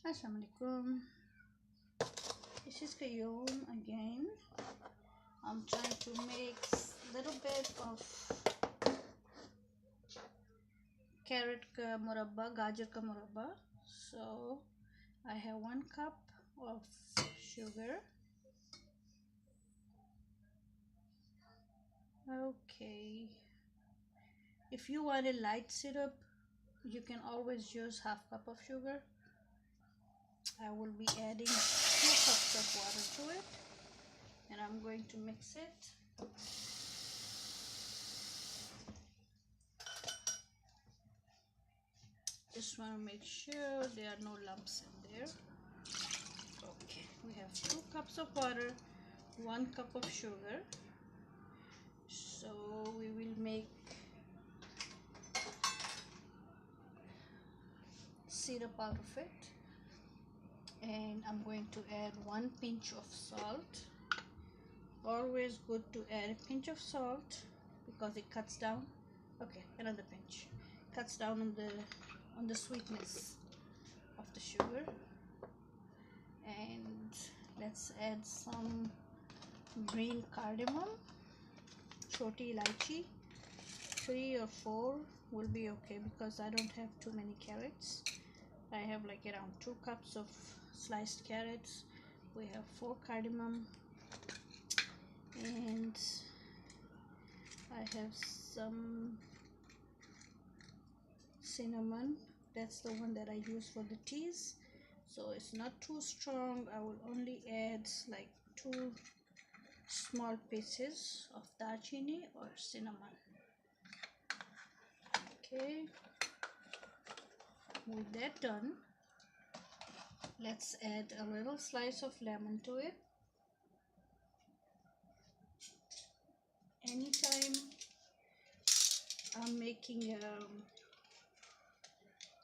Assalamualaikum. This is Qayyum again. I'm trying to mix a little bit of carrot ka murabba, gajar ka murabba. So I have 1 cup of sugar. Okay. If you want a light syrup, you can always use half cup of sugar. I will be adding 2 cups of water to it, and I'm going to mix it. Just want to make sure there are no lumps in there. Okay, we have 2 cups of water, 1 cup of sugar. So we will make syrup out of it, and I'm going to add 1 pinch of salt. Always good to add a pinch of salt because it cuts down. Okay, another pinch. Cuts down on the sweetness of the sugar. And let's add some green cardamom, choti elaichi. 3 or 4 will be okay because I don't have too many carrots. I have like around 2 cups of sliced carrots. We have 4 cardamom, and I have some cinnamon. That's the one that I use for the teas, so it's not too strong. I will only add like 2 small pieces of darchini or cinnamon. Okay, with that done, let's add a little slice of lemon to it. Anytime I'm making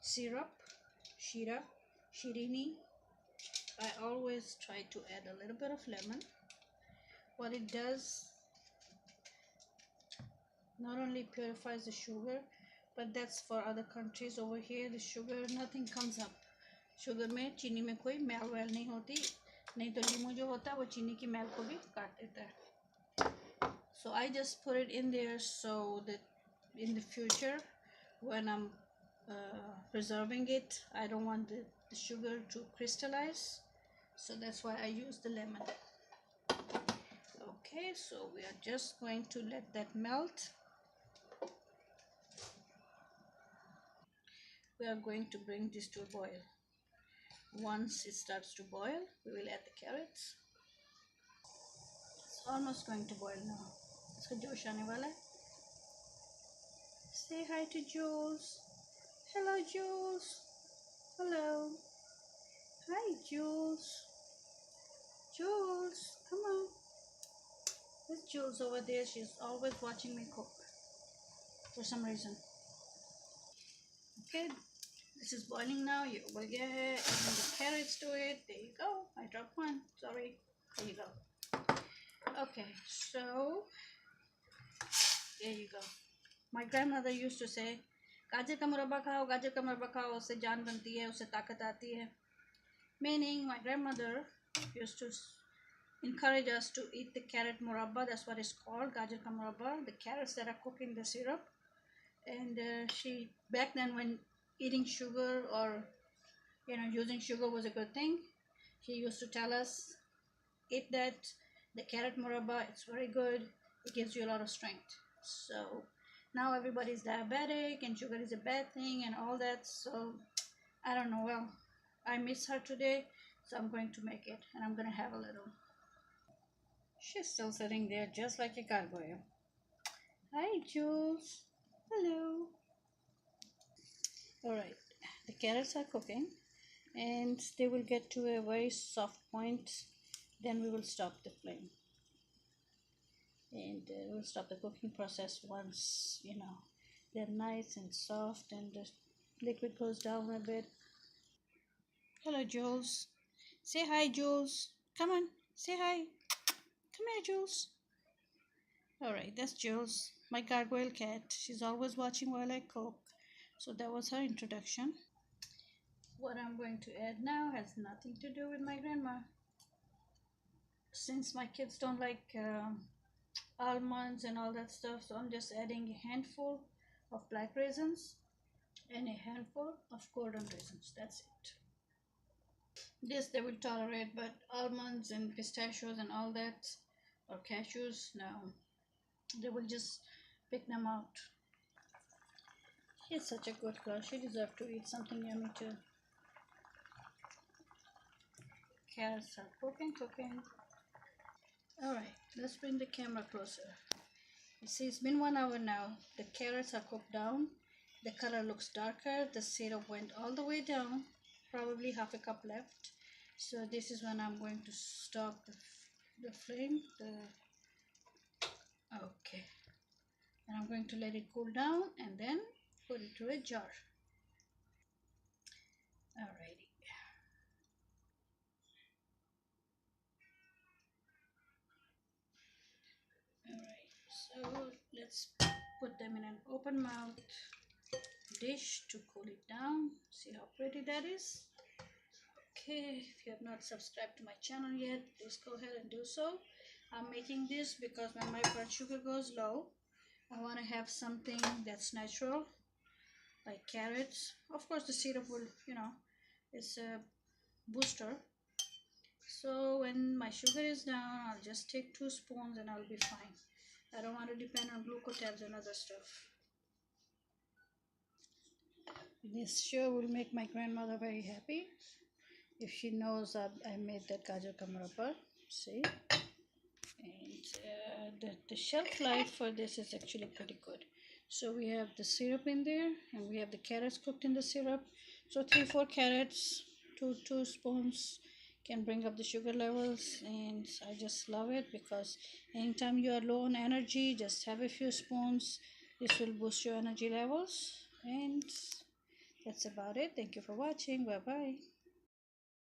syrup, shirini, I always try to add a little bit of lemon. What it does, not only purifies the sugar, but that's for other countries. Over here the sugar, nothing comes up. Sugar में चीनी में कोई मैल well नहीं होती, नहीं तो लीमू जो होता है वो चीनी की मैल को भी काट देता है. So I just put it in there so that in the future when I'm preserving it, I don't want the sugar to crystallize, so that's why I use the lemon. Okay, so we are just going to let that melt. We are going to bring this to a boil. Once it starts to boil, we will add the carrots. It's almost going to boil now. इसका जोश आने वाला है. Say hi to Jules. Hello, Jules. Hello. Hi, Jules. Jules, come on. There's Jules over there. She's always watching me cook for some reason. Okay, this is boiling now. You will get add the carrots to it. There you go. I dropped one. Sorry. There you go. Okay, so there you go. My grandmother used to say, गाजर का मुरब्बा खाओ, गाजर का मुरब्बा खाओ, उससे जान बनती है, उससे ताकत आती है. Meaning my grandmother used to encourage us to eat the carrot murabba. That's what it's called, gajar ka murabba, the carrots that are cooked in the syrup. And she, back then when eating sugar or using sugar was a good thing, she used to tell us, eat that, the carrot murabba, it's very good, it gives you a lot of strength. So now everybody's diabetic and sugar is a bad thing and all that, so I don't know. Well, I miss her today, so I'm going to make it, and I'm going to have a little. She's still sitting there just like a gargoyle. Hi, Jules. Hello. Alright, the carrots are cooking and they will get to a very soft point. Then we will stop the flame. And we'll stop the cooking process once, they're nice and soft and the liquid goes down a bit. Hello, Jules. Say hi, Jules. Come on, say hi. Come here, Jules. Alright, that's Jules, my gargoyle cat. She's always watching while I cook. So that was her introduction. what I'm going to add now has nothing to do with my grandma. Since my kids don't like almonds and all that stuff, so I'm just adding a handful of black raisins and a handful of golden raisins. That's it. This they will tolerate, but almonds and pistachios and all that, or cashews, no, they will just pick them out. She's such a good girl. She deserves to eat something yummy too. Carrots are cooking. Alright, let's bring the camera closer. You see, it's been 1 hour now. The carrots are cooked down. The color looks darker. The syrup went all the way down. Probably half a cup left. So this is when I'm going to stop the flame. Okay. And I'm going to let it cool down and then put it to a jar. Alrighty. Alright, so let's put them in an open mouth dish to cool it down. See how pretty that is? Okay, if you have not subscribed to my channel yet, please go ahead and do so. I'm making this because when my blood sugar goes low, I want to have something that's natural, like carrots. Of course, the syrup will, it's a booster. So when my sugar is down, I'll just take 2 spoons and I'll be fine. I don't want to depend on glucotabs and other stuff. This sure will make my grandmother very happy if she knows that I made that Gajar Murabba. See? And the shelf life for this is actually pretty good. So we have the syrup in there and we have the carrots cooked in the syrup. So 3-4 carrots, two spoons can bring up the sugar levels, and I just love it because anytime you are low on energy, just have a few spoons. This will boost your energy levels, and that's about it. Thank you for watching. Bye bye.